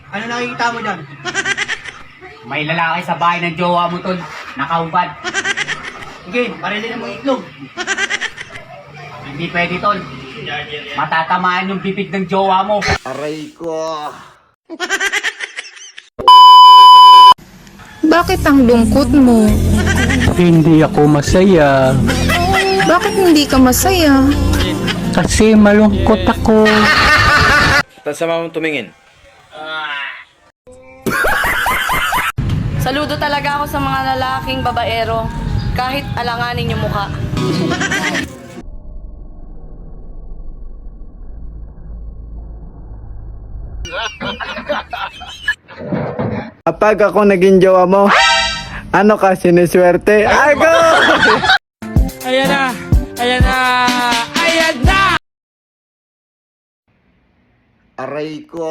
Ano nakikita mo dyan? May lalaki sa bahay ng jowa mo, tol. Nakahubad. Sige, parilin mo yung itlog. Hindi pwede, tol. Matatamaan yung bibig ng jowa mo. Aray ko. Bakit ang lungkot mo? Hindi ako masaya Bakit hindi ka masaya? kasi malungkot ako. Tasama mong tumingin. Saludo talaga ako sa mga lalaking babaero, kahit alanganin yung mukha. Kapag ako naging jowa mo, ano ka, siniswerte? Ako! Ayan na! Ayan na! Ayan na! Aray ko.